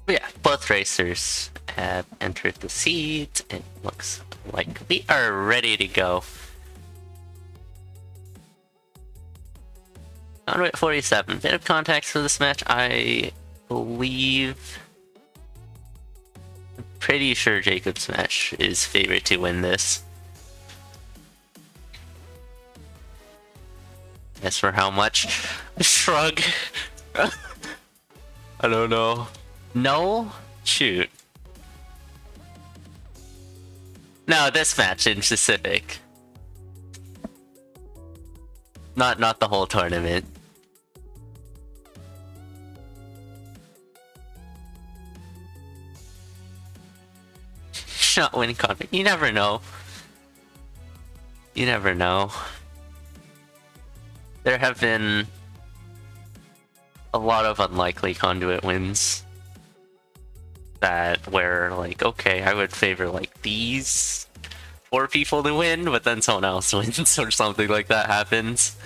But yeah, both racers have entered the seat. It looks like we are ready to go. CoNDUIT 47. Bit of context for this match. I believe... I'm pretty sure Jacob Smash is favorite to win this. As for how much? Shrug. I don't know. No? Shoot. No, this match in specific. Not the whole tournament. Not winning conflict. You never know. You never know. There have been a lot of unlikely CoNDUIT wins that where like, okay, I would favor like these 4 people to win, but then someone else wins or something like that happens.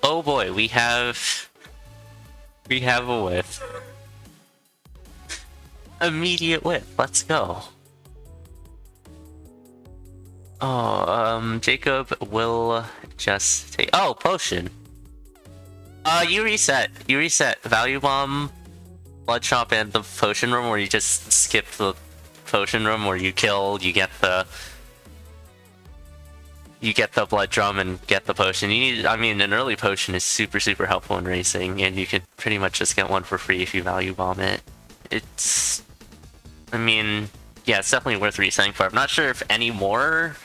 Oh boy, we have a whiff. Immediate whip, let's go. Oh, Jacob will just take... Oh, potion. You reset. You reset. Value Bomb, Blood Shop, and the potion room, where you just skip the potion room where you kill, you get the blood drum and get the potion. You need, I mean, an early potion is super helpful in racing, and you could pretty much just get one for free if you value bomb it. It's, I mean, yeah, it's definitely worth resetting for. I'm not sure if any more.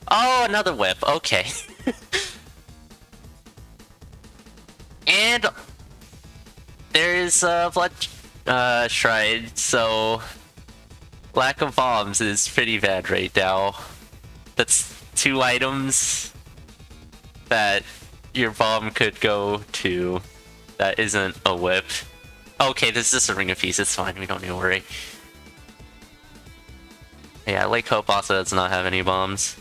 Oh, another whip. Okay. And there's blood shrine, so lack of bombs is pretty bad right now. That's 2 items that your bomb could go to that isn't a whip. Okay, this is just a ring of peace, it's fine, we don't need to worry. Yeah, Lakehope also does not have any bombs.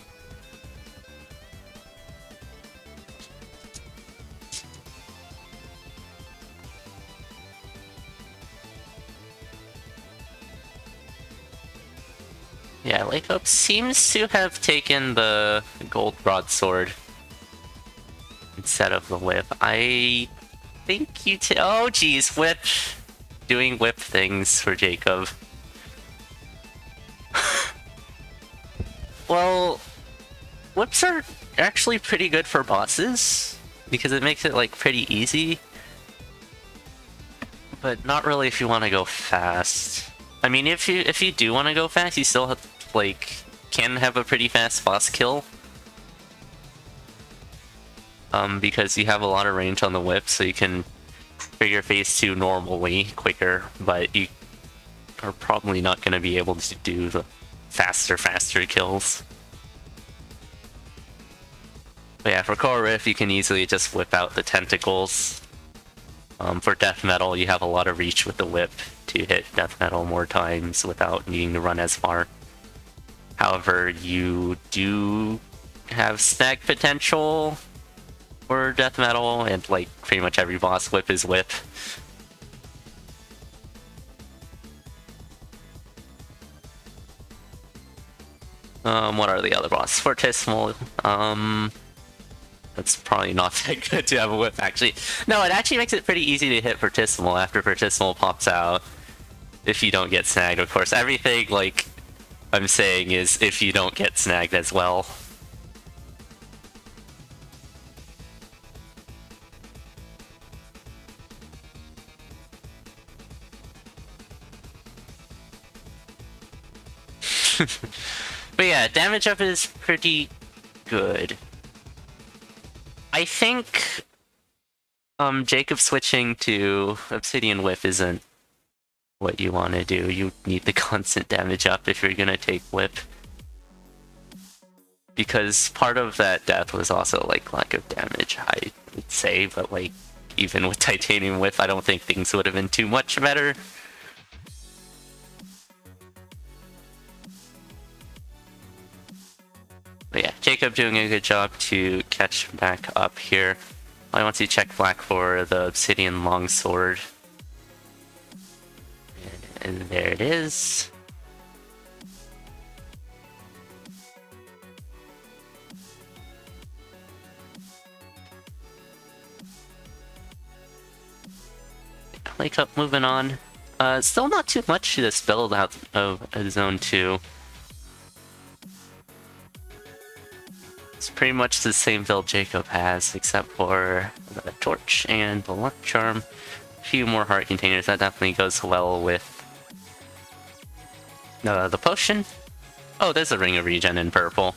Yeah, Lakehope seems to have taken the gold broadsword instead of the whip. I think you oh geez, whip. Doing whip things for Jacob. Well, whips are actually pretty good for bosses, because it makes it like pretty easy. But not really if you want to go fast. I mean, if you do want to go fast, you still have, like, can have a pretty fast boss kill. Because you have a lot of range on the whip, so you can trigger phase 2 normally quicker, but you are probably not going to be able to do the faster kills. But yeah, for Core Riff, you can easily just whip out the tentacles. For Death Metal, you have a lot of reach with the whip to hit Death Metal more times without needing to run as far. However, you do have snag potential for Death Metal, and like pretty much every boss whip is whip. What are the other bosses? Fortissimo, that's probably not that good to have a whip, actually. No, it actually makes it pretty easy to hit Fortissimo after Fortissimo pops out. If you don't get snagged, of course. Everything, like, I'm saying is if you don't get snagged as well. But yeah, damage up is pretty good. I think Jacob switching to Obsidian Whip isn't what you want to do. You need the constant damage up if you're gonna take Whip. Because part of that death was also like lack of damage, I would say, but like even with Titanium Whip, I don't think things would have been too much better. But yeah, Jacob Jacob doing a good job to catch back up here. I want to check black for the obsidian longsword. And there it is. Lakehope moving on. Still not too much to this build out of Zone 2. It's pretty much the same build Jacob has, except for the torch and the luck charm. A few more heart containers, that definitely goes well with the potion. Oh, there's a ring of regen in purple.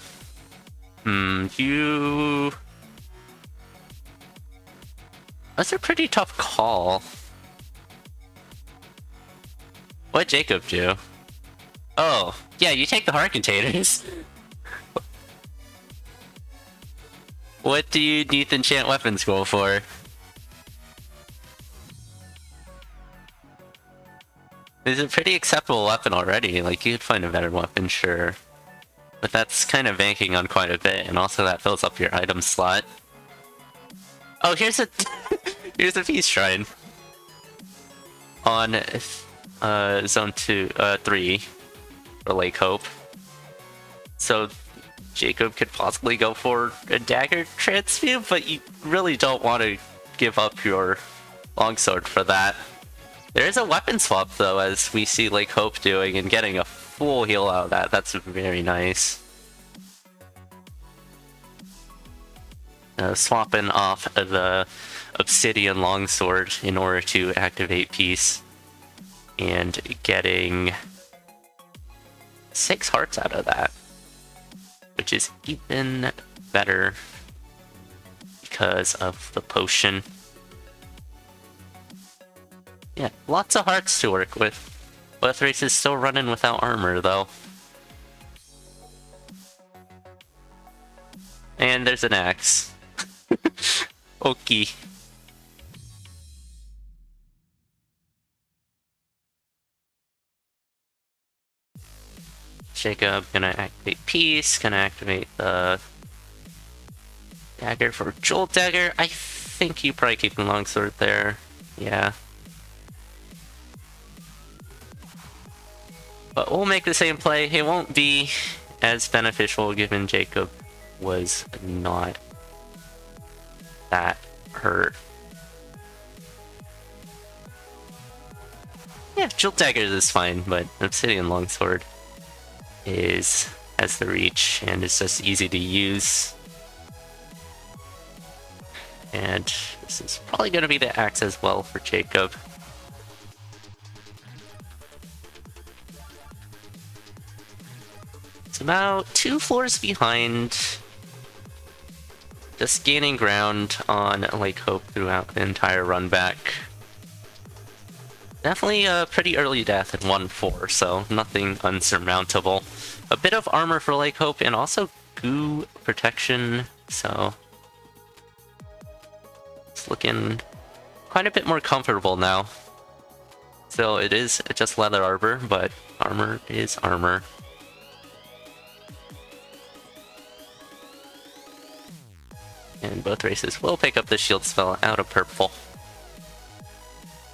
That's a pretty tough call. What'd Jacob do? Oh, yeah, you take the heart containers. What do you need the enchant weapon scroll for? It's a pretty acceptable weapon already, like you could find a better weapon, sure. But that's kind of banking on quite a bit, and also that fills up your item slot. Oh, here's a here's a peace shrine. On Zone 3 for Lakehope. So Jacob could possibly go for a dagger transmute, but you really don't want to give up your longsword for that. There is a weapon swap though, as we see Lakehope doing, and getting a full heal out of that. That's very nice. Swapping off the obsidian longsword in order to activate peace, and getting 6 hearts out of that, which is even better because of the potion. Yeah, lots of hearts to work with. Both races still running without armor though. And there's an axe. Okay. Jacob gonna activate peace, gonna activate the dagger for Jolt Dagger. I think you probably keep the longsword there. Yeah. But we'll make the same play. It won't be as beneficial given Jacob was not that hurt. Yeah, Jolt Dagger is fine, but Obsidian Longsword has the reach and it's just easy to use. And this is probably going to be the axe as well for Jacob. It's about 2 floors behind. Just gaining ground on Lakehope throughout the entire run back. Definitely a pretty early death in 1-4, so nothing unsurmountable. A bit of armor for Lakehope and also goo protection, so it's looking quite a bit more comfortable now. So it is just leather armor, but armor is armor. And both races will pick up the shield spell out of purple.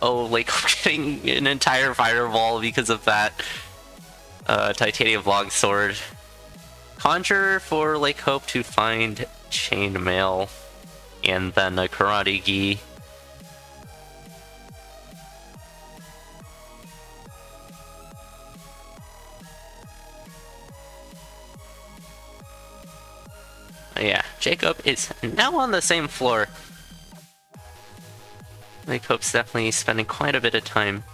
Oh, Lakehope getting an entire fireball because of that titanium longsword. Conjure for Lakehope to find chainmail and then a karate gi. Yeah, Jacob is now on the same floor. Lakehope's definitely spending quite a bit of time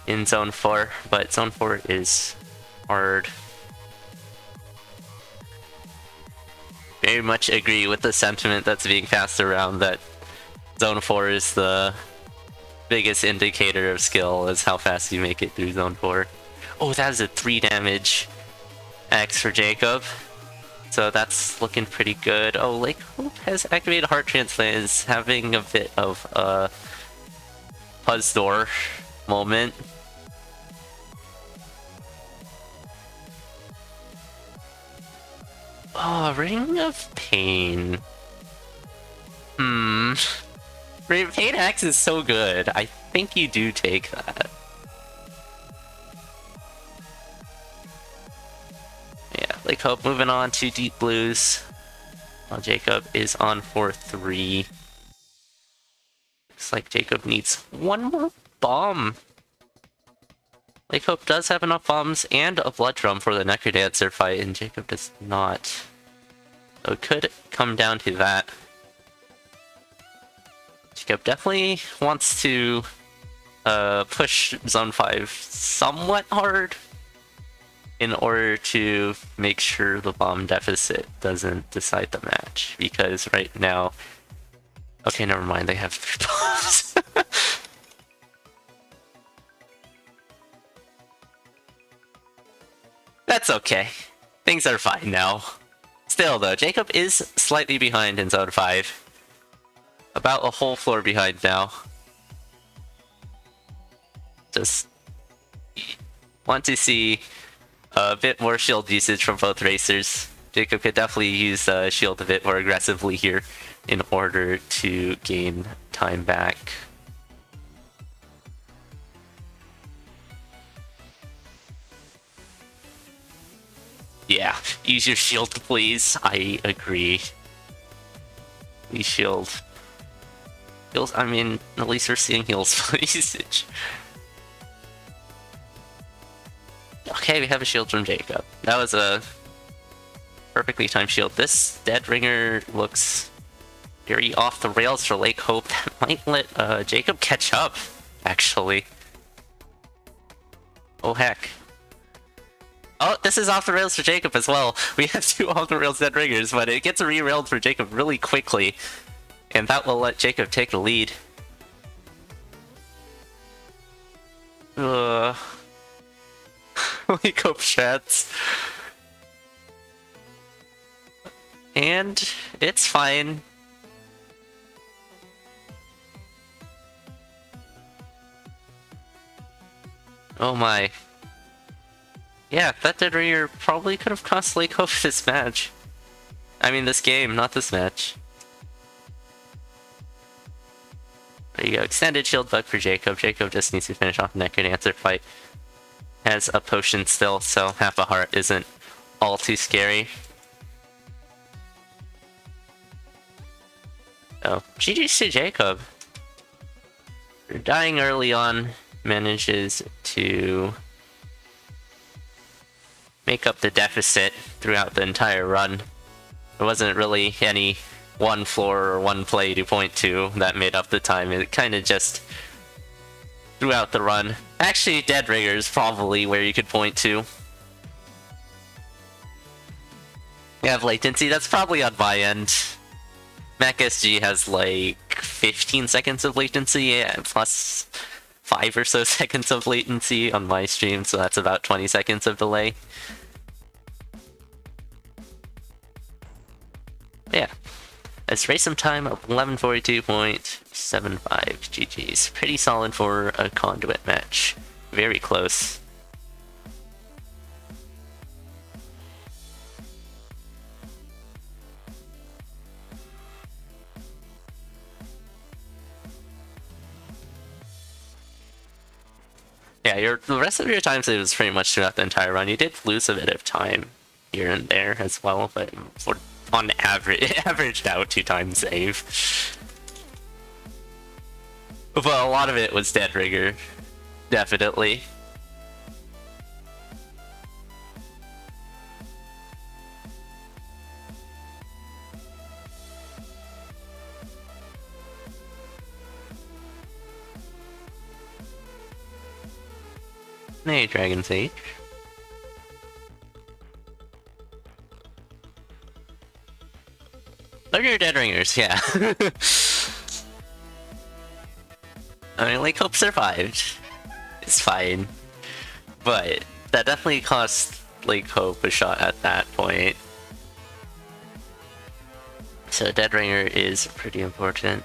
in Zone 4, but Zone 4 is hard. Very much agree with the sentiment that's being passed around that Zone 4 is the biggest indicator of skill, is how fast you make it through Zone 4. Oh, that is a 3 damage X for Jacob. So that's looking pretty good. Oh, Lakehope has activated Heart Transplant, is having a bit of a Puzz Door moment. Oh, Ring of Pain. Pain Hex is so good. I think you do take that. Yeah, Lakehope moving on to Deep Blues. While Jacob is on for 3. Looks like Jacob needs one more bomb. Lakehope does have enough bombs and a blood drum for the Necrodancer fight, and Jacob does not. So it could come down to that. Jacob definitely wants to push Zone 5 somewhat hard in order to make sure the bomb deficit doesn't decide the match. Because right now... Okay, never mind, they have 3 bombs. That's okay. Things are fine now. Still though, Jacob is slightly behind in Zone 5. About a whole floor behind now. Just want to see a bit more shield usage from both racers. Jacob could definitely use shield a bit more aggressively here in order to gain time back. Yeah, use your shield, please. I agree. Please shield. Heals, I mean, at least we're seeing heals usage. Okay, we have a shield from Jacob. That was a perfectly timed shield. This Dead Ringer looks very off the rails for Lakehope. That might let Jacob catch up, actually. Oh heck. Oh, this is off the rails for Jacob as well. We have 2 off the rails Dead Ringers, but it gets re-railed for Jacob really quickly. And that will let Jacob take the lead. Lakehope chats. And it's fine. Oh my. Yeah, that Dead Ringer probably could have cost Lakehope this match. I mean this game, not this match. There you go, extended shield bug for Jacob. Jacob just needs to finish off the Necrodancer fight. Has a potion still, so half a heart isn't all too scary. Oh, GG's to Jacob. Dying early on manages to make up the deficit throughout the entire run. There wasn't really any one floor or one play to point to that made up the time. It kind of just throughout the run. Actually, Dead Ringer is probably where you could point to. You have latency, that's probably on my end. MacSG has like 15 seconds of latency, yeah, plus 5 or so seconds of latency on my stream, so that's about 20 seconds of delay. Yeah. Let's race some time of 11:42.75 GG's. Pretty solid for a CoNDUIT match. Very close. Yeah, the rest of your time save was pretty much throughout the entire run. You did lose a bit of time here and there as well, but on average, it averaged out 2 times save. But a lot of it was Dead Ringer, definitely. Hey, Dragon's Age. They're your Dead Ringers, yeah. I mean, Lakehope survived. It's fine. But that definitely cost Lakehope a shot at that point. So Dead Ringer is pretty important.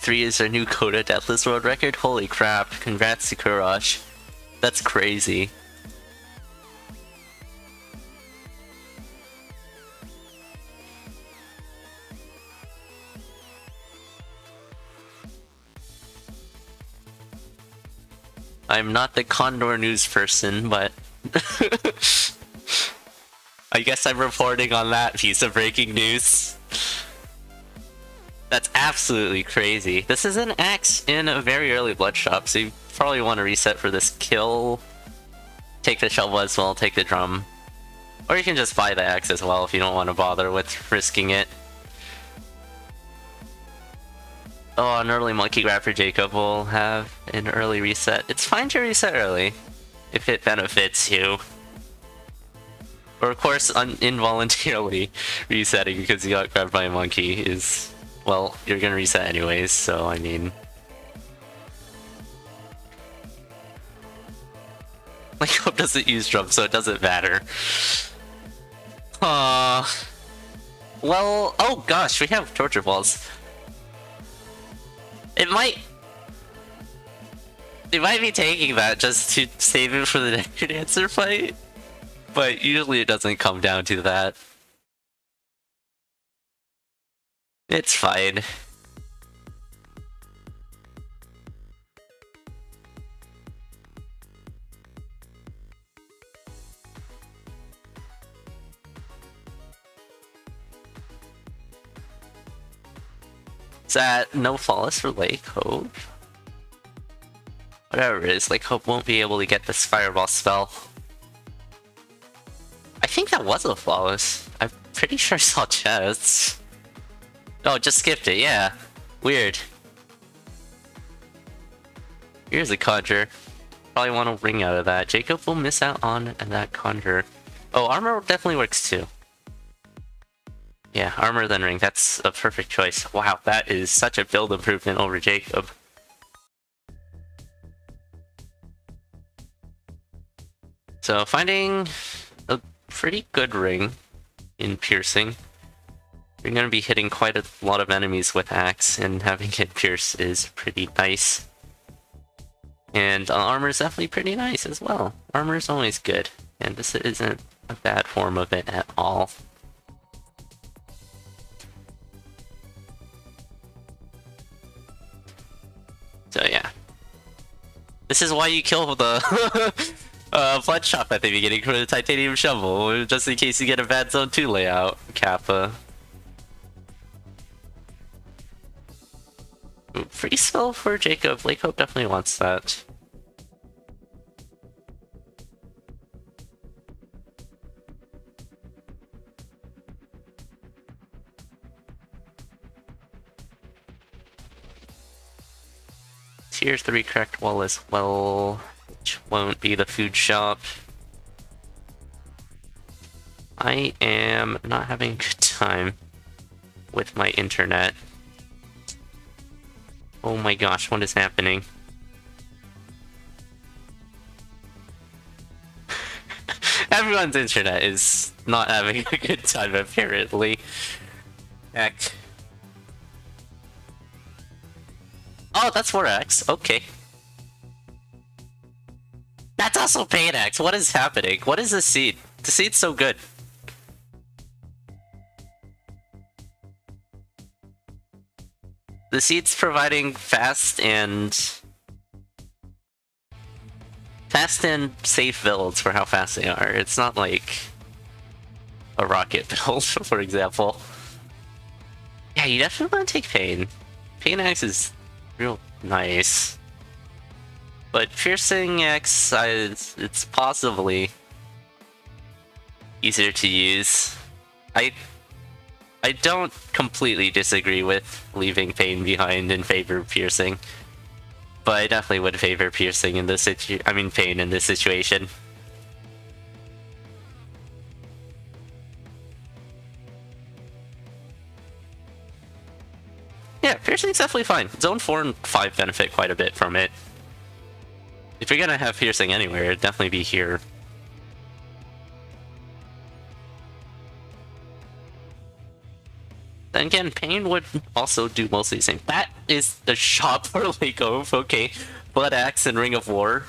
j4c0bsm4sh0n3 is our new Coda Deathless World Record. Holy crap, congrats to Kurosh. That's crazy. I'm not the Condor news person, but I guess I'm reporting on that piece of breaking news. That's absolutely crazy. This is an axe in a very early blood shop, so you probably want to reset for this kill. Take the shovel as well, take the drum. Or you can just buy the axe as well if you don't want to bother with risking it. Oh, an early monkey grab for Jacob will have an early reset. It's fine to reset early, if it benefits you. Or of course, involuntarily resetting because you got grabbed by a monkey is... well, you're gonna reset anyways, so I mean... Lakehope doesn't use drum, so it doesn't matter. Well, oh gosh, we have torture balls. It might be taking that just to save it for the Necrodancer fight, but usually it doesn't come down to that. It's fine. Is that no flawless for Lakehope? Whatever it is, Lakehope won't be able to get this fireball spell. I think that was a flawless. I'm pretty sure I saw chests. Oh, just skipped it, yeah. Weird. Here's a conjure. Probably want a ring out of that. Jacob will miss out on that conjure. Oh, armor definitely works too. Yeah, armor then ring. That's a perfect choice. Wow, that is such a build improvement over Jacob. So finding a pretty good ring in piercing. You're going to be hitting quite a lot of enemies with axe, and having it pierce is pretty nice. And armor is definitely pretty nice as well. Armor is always good, and this isn't a bad form of it at all. So yeah. This is why you kill the blood shop at the beginning for the titanium shovel, just in case you get a bad zone 2 layout, Kappa. Free spell for Jacob. Lakehope definitely wants that. Tier 3 cracked wall as well, which won't be the food shop. I am not having a good time with my internet. Oh my gosh, what is happening? Everyone's internet is not having a good time, apparently. Heck. Oh, that's 4x. Okay. That's also Pain X. What is happening? What is this seed? The seed's so good. The seed's providing fast and safe builds for how fast they are. It's not like a rocket build, for example. Yeah, you definitely want to take Pain. Pain X is real nice. But Piercing X, it's possibly easier to use. I don't completely disagree with leaving Pain behind in favor of Piercing, but I definitely would favor Piercing in this Pain in this situation. Yeah, Piercing's definitely fine. Zone 4 and 5 benefit quite a bit from it. If you're gonna have Piercing anywhere, it'd definitely be here. Then again, Pain would also do mostly the same. That is the shop for Lakehope. Okay, Blood Axe and Ring of War,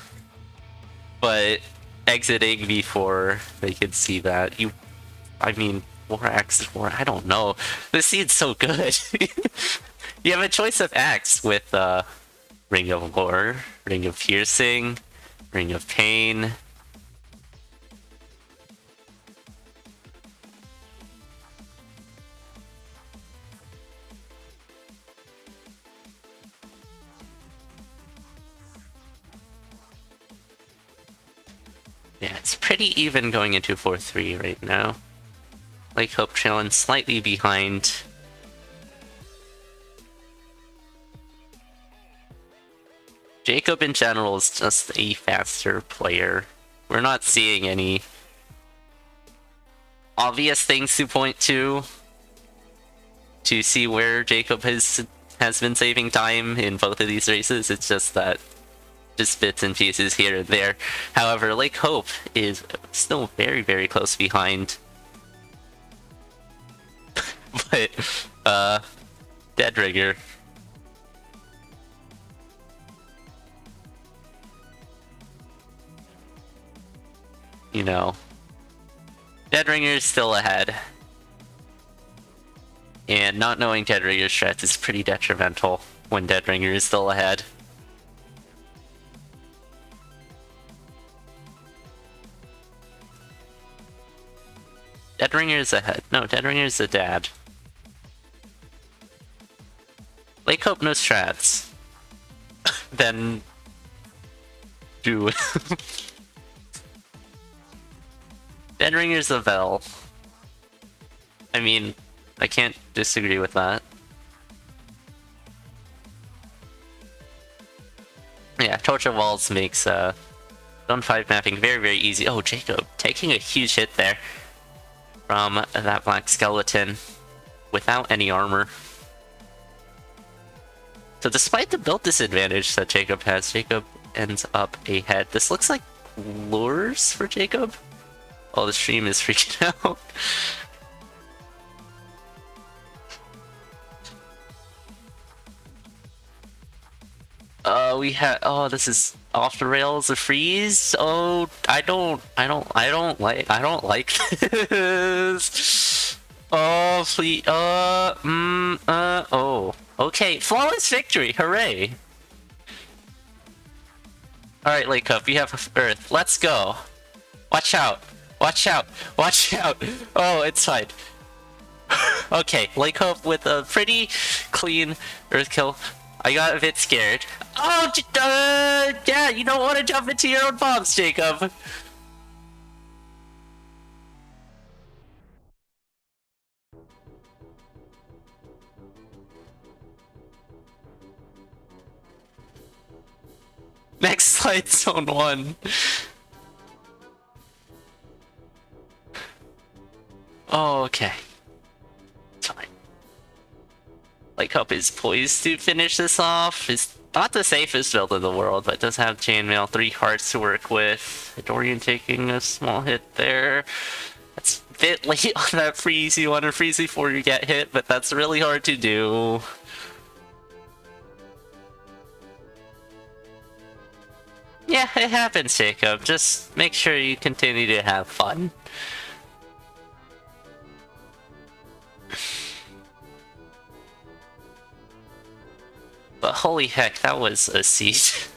but exiting before they could see that. I mean, War Axe, War. I don't know. This seems so good. You have a choice of axe with Ring of War, Ring of Piercing, Ring of Pain. Yeah, it's pretty even going into 4-3 right now. Lakehope trailing slightly behind. Jacob in general is just a faster player. We're not seeing any obvious things to point to see where Jacob has been saving time in both of these races. It's just that just bits and pieces here and there. However, Lakehope is still very, very close behind. But, Deadrigger. You know, Deadringer is still ahead. And not knowing Deadringer's strats is pretty detrimental when Deadringer is still ahead. Deadringer is ahead. No, Deadringer is the dad. Lakehope no strats. Then do. Deadringer's a Vel. I mean, I can't disagree with that. Yeah, Torture Walls makes Zone 5 mapping very, very easy. Oh, Jacob taking a huge hit there from that Black Skeleton without any armor. So despite the build disadvantage that Jacob has, Jacob ends up ahead. This looks like lures for Jacob. Oh, the stream is freaking out. We had. Oh, this is off the rails. A freeze. Oh, I don't like this. Oh, please. Oh. Okay, flawless victory. Hooray. All right, Lakehope, you have Earth. Let's go. Watch out. Watch out. Watch out. Oh, it's fine. Okay, Lakehope with a pretty clean Earth kill. I got a bit scared. Oh, yeah, you don't want to jump into your own bombs, Jacob. Next slide, Zone 1. Oh, okay. It's fine. Lakehope is poised to finish this off. It's not the safest build in the world, but it does have chainmail, 3 hearts to work with. Dorian taking a small hit there. That's a bit late on that freeze. You want to freeze before you get hit, but that's really hard to do. Yeah, it happens, Jacob. Just make sure you continue to have fun. But holy heck, that was a siege.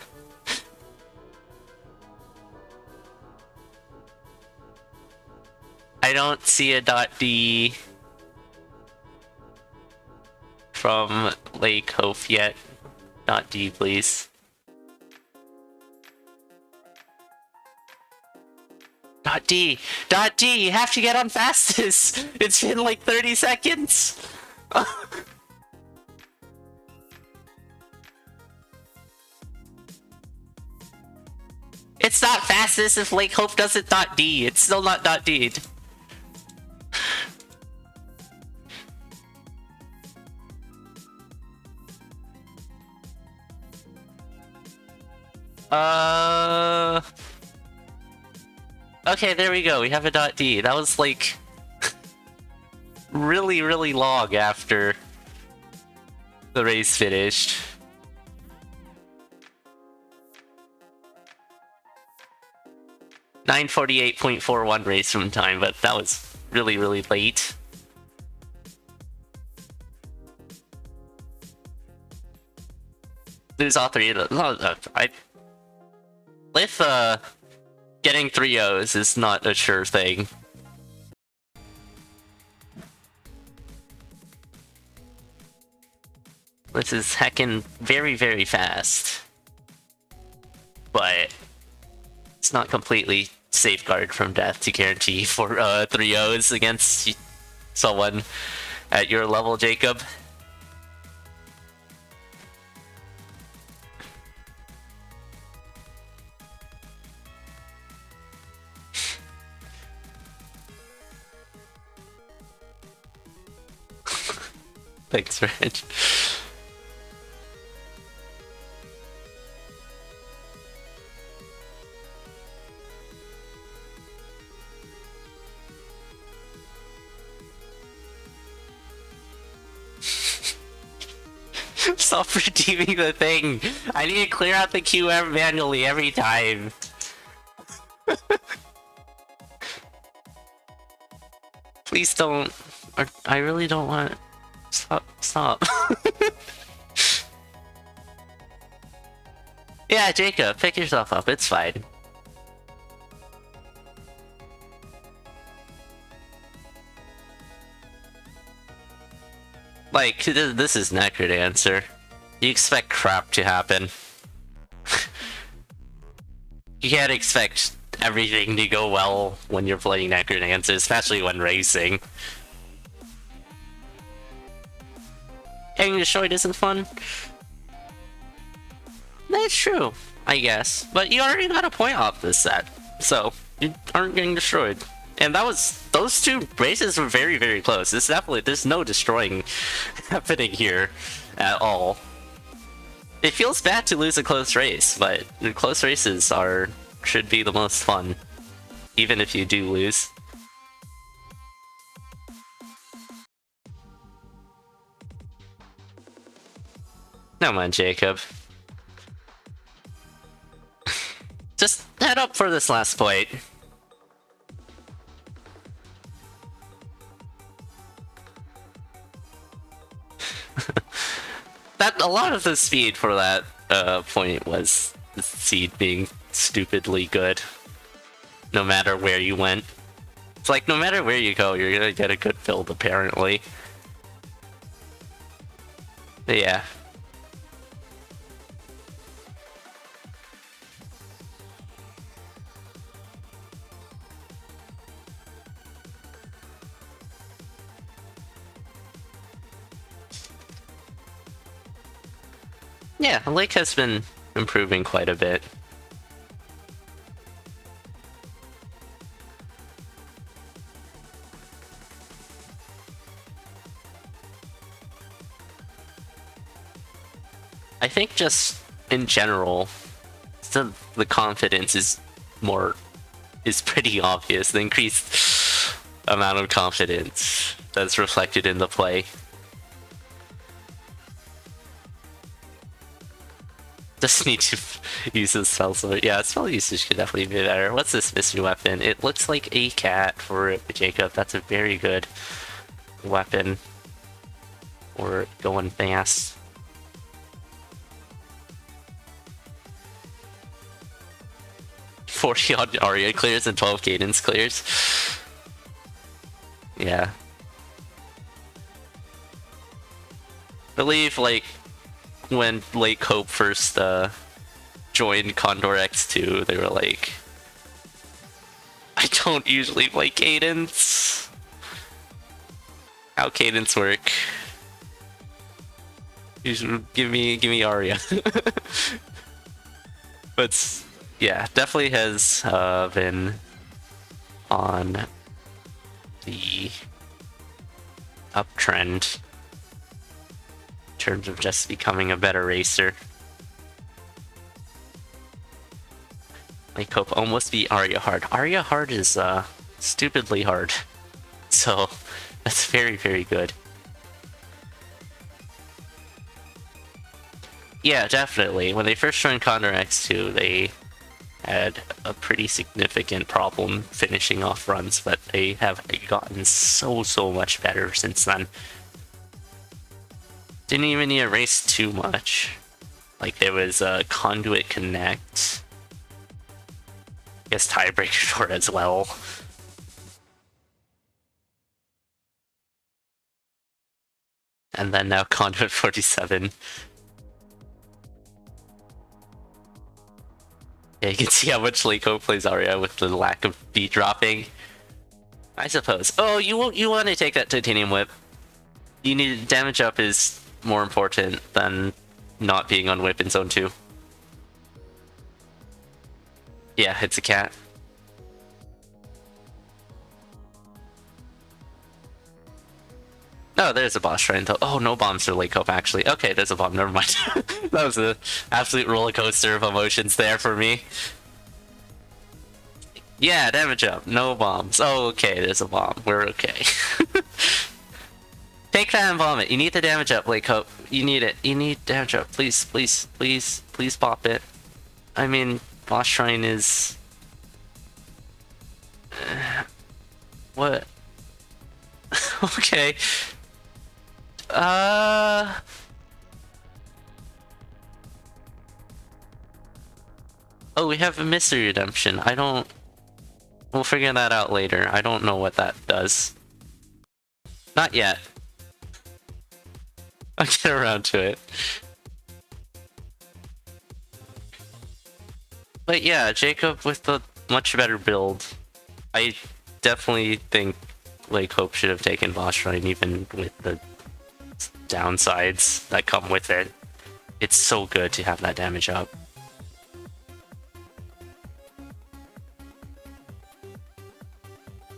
I don't see a .D from Lakehope yet. .D, please. .D! .D! You have to get on fastest! It's been like 30 seconds! It's not fastest if Lakehope doesn't .D. It's still not .D'd. Okay, there we go. We have a .D. That was like really, really long after after the race finished. .948.41 race from time, but that was really, really late. Lose all three of them. With getting 3-0s is not a sure thing. This is heckin' very, very fast. But it's not completely safeguard from death to guarantee for 3-0s against someone at your level, Jacob. Thanks, Rich. Stop redeeming the thing. I need to clear out the QM manually every time. Please don't. I really don't want. Stop. Yeah, Jacob, pick yourself up. It's fine. Like, this is Necrodancer. You expect crap to happen. You can't expect everything to go well when you're playing Necrodancer, especially when racing. Getting destroyed isn't fun. That's true, I guess. But you already got a point off this set, so you aren't getting destroyed. And those two races were very, very close. There's no destroying happening here at all. It feels bad to lose a close race, but the close races should be the most fun, even if you do lose. Never mind, Jacob. Just head up for this last point. A lot of the speed for that point was the seed being stupidly good. No matter where you went. It's like, no matter where you go, you're gonna get a good build, apparently. But yeah. Yeah, Lake has been improving quite a bit. I think just in general, the confidence is pretty obvious. The increased amount of confidence that's reflected in the play. Just need to use the spell sword. Yeah, spell usage could definitely be better. What's this mystery weapon? It looks like a cat for Jacob. That's a very good weapon. Or going fast. $40 odd Aria clears and 12 Cadence clears. Yeah. I believe, like, when Lakehope first joined Condor X2, they were like, I don't usually play Cadence. How Cadence work? You should give me Aria. But yeah, definitely has been on the uptrend. Terms of just becoming a better racer. Lakehope almost beat Aria hard. Aria hard is stupidly hard. So that's very, very good. Yeah, definitely. When they first joined Condor X2, they had a pretty significant problem finishing off runs, but they have gotten so much better since then. Didn't even need to race too much. Like, there was a CoNDUIT Connect. I guess tiebreaker short as well. And then now CoNDUIT 47. Yeah, you can see how much Lakehope plays Aria with the lack of beat dropping. I suppose. Oh, you want to take that Titanium Whip. You need damage up is more important than not being on Whip in Zone 2. Yeah, it's a cat. Oh, there's a boss shrine though. Oh, no bombs for Lakehope actually. Okay, there's a bomb. Never mind. That was an absolute roller coaster of emotions there for me. Yeah, damage up. No bombs. Oh, okay, there's a bomb. We're okay. Take that and vomit. You need the damage up, Lakehope. You need it. You need damage up. Please, please, please, please pop it. I mean, boss shrine is... what? Okay. Oh, we have a mystery redemption. I don't... We'll figure that out later. I don't know what that does. Not yet. I'll get around to it. But yeah, Jacob with the much better build. I definitely think Lakehope should have taken boss shrine even with the downsides that come with it. It's so good to have that damage up.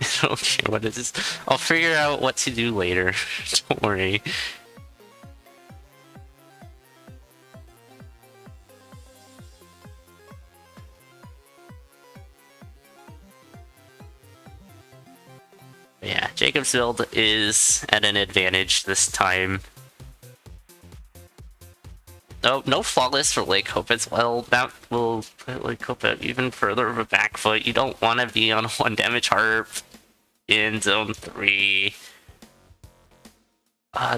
I don't care what it is. I'll figure out what to do later. Don't worry. Yeah, Jacob's build is at an advantage this time. Oh, no flawless for Lakehope as well. That will put Lakehope at even further of a back foot. You don't want to be on 1 damage harp in Zone 3.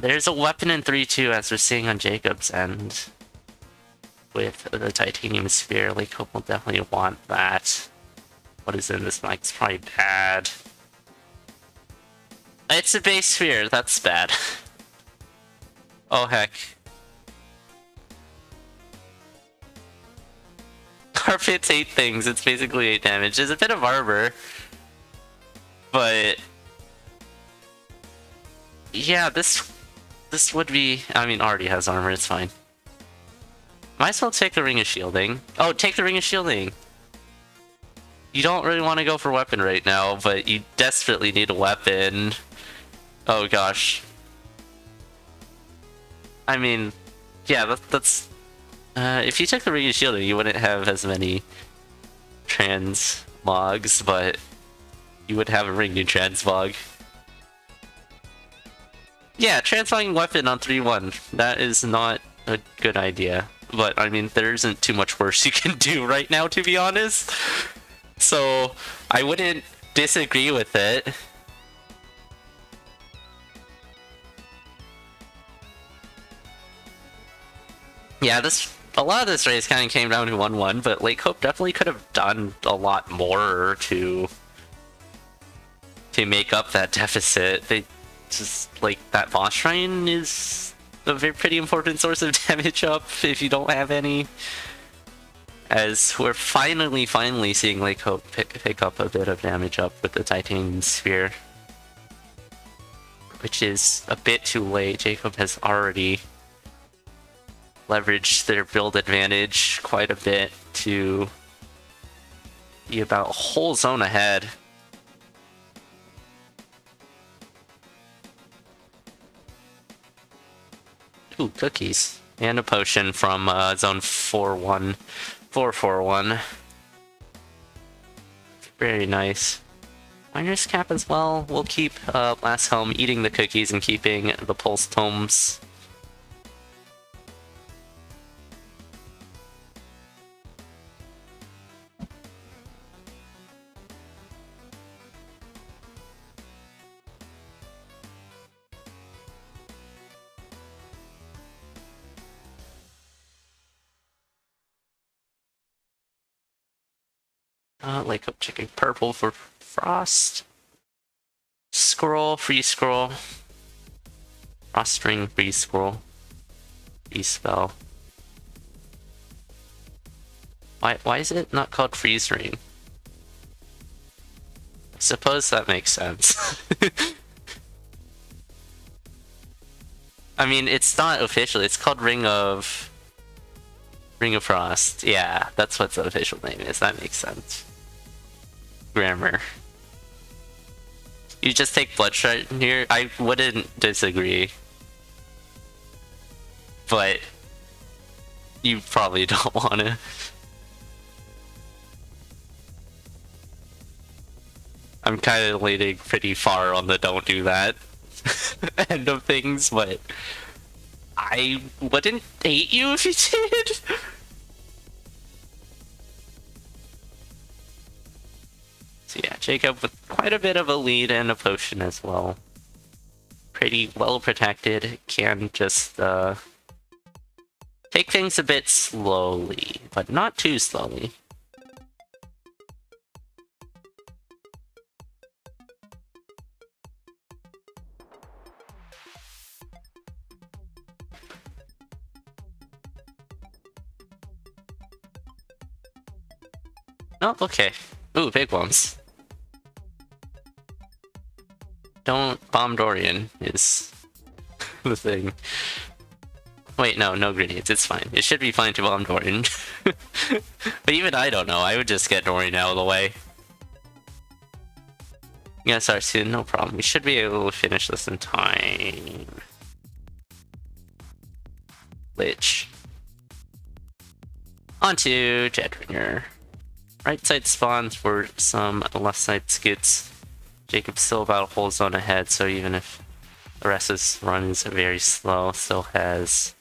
There's a weapon in 3-2 as we're seeing on Jacob's end. With the Titanium Sphere, Lakehope will definitely want that. What is in this mic? It's probably bad. It's a base sphere, that's bad. Oh heck. Carpet's 8 things, it's basically 8 damage. There's a bit of armor. But... yeah, this would be... I mean, already has armor, it's fine. Might as well take the Ring of Shielding. Oh, take the Ring of Shielding! You don't really want to go for weapon right now, but you desperately need a weapon. Oh gosh. I mean, yeah, that's... if you took the Ring of Shielding, you wouldn't have as many transmogs, but you would have a Ring new transmog. Yeah, transmogging weapon on 3-1. That is not a good idea. But, I mean, there isn't too much worse you can do right now, to be honest. So, I wouldn't disagree with it. Yeah, a lot of this race kind of came down to 1-1, but Lakehope definitely could have done a lot more to make up that deficit. They just, like, that boss shrine is a very pretty important source of damage up if you don't have any. As we're finally seeing Lakehope pick up a bit of damage up with the Titanium Sphere. Which is a bit too late. Jacob has already leveraged their build advantage quite a bit to be about a whole zone ahead. Ooh, cookies. And a potion from zone 441. Very nice. Miner's Cap as well. We'll keep Last Helm eating the cookies and keeping the Pulse Tomes. Lakehope checking purple for Frost. Scroll, free scroll. Frost ring, free scroll. Free spell. Why is it not called freeze ring? I suppose that makes sense. I mean, it's not official. It's called Ring of Frost. Yeah, that's what the official name is. That makes sense. Grammar. You just take Bloodshot here? I wouldn't disagree. But you probably don't want to. I'm kind of leaning pretty far on the don't do that end of things, but I wouldn't hate you if you did. So yeah, Jacob with quite a bit of a lead and a potion as well. Pretty well protected, can just take things a bit slowly, but not too slowly. Oh, okay. Ooh, big ones. Don't bomb Dorian is the thing. Wait, no grenades, it's fine. It should be fine to bomb Dorian. But even I don't know, I would just get Dorian out of the way. Yeah, start soon, no problem. We should be able to finish this in time. Lich. Onto Jedringer. Right side spawns for some left side skits. Jacob's still about a whole zone ahead, so even if the rest of his run is very slow, still has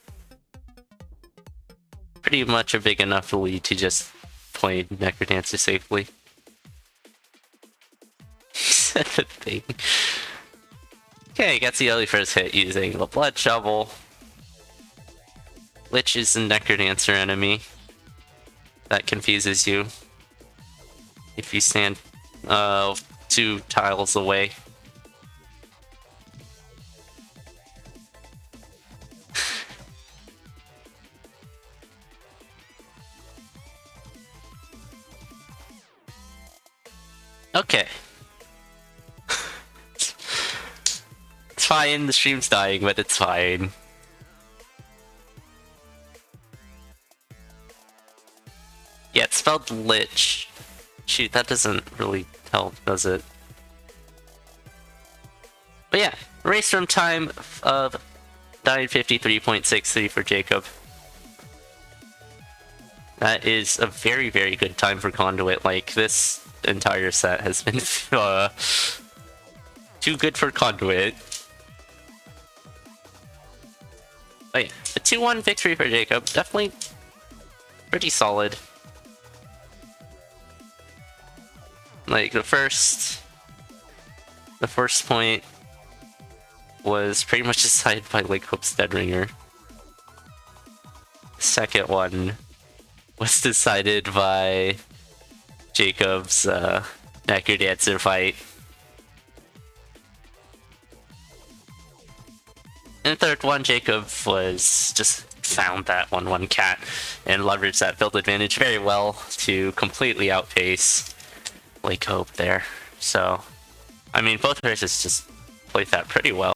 pretty much a big enough lead to just play Necrodancer safely. Said the thing. Okay, gets the early first hit using the Blood Shovel. Lich is a Necrodancer enemy. That confuses you. If you stand 2 tiles away. Okay. It's fine, the stream's dying, but it's fine. Yeah, it's spelled Lich. Shoot, that doesn't really help, does it? But yeah, race from time of 9:53.63 for Jacob. That is a very, very good time for CoNDUIT. Like, this entire set has been too good for CoNDUIT. But yeah, a 2-1 victory for Jacob. Definitely pretty solid. Like, the first point was pretty much decided by Lakehope's Deadringer. The second one was decided by Jacob's Necrodancer fight. And the third one, Jacob was just found that 1-1 cat and leveraged that build advantage very well to completely outpace Lakehope there. So, I mean, both races just played that pretty well.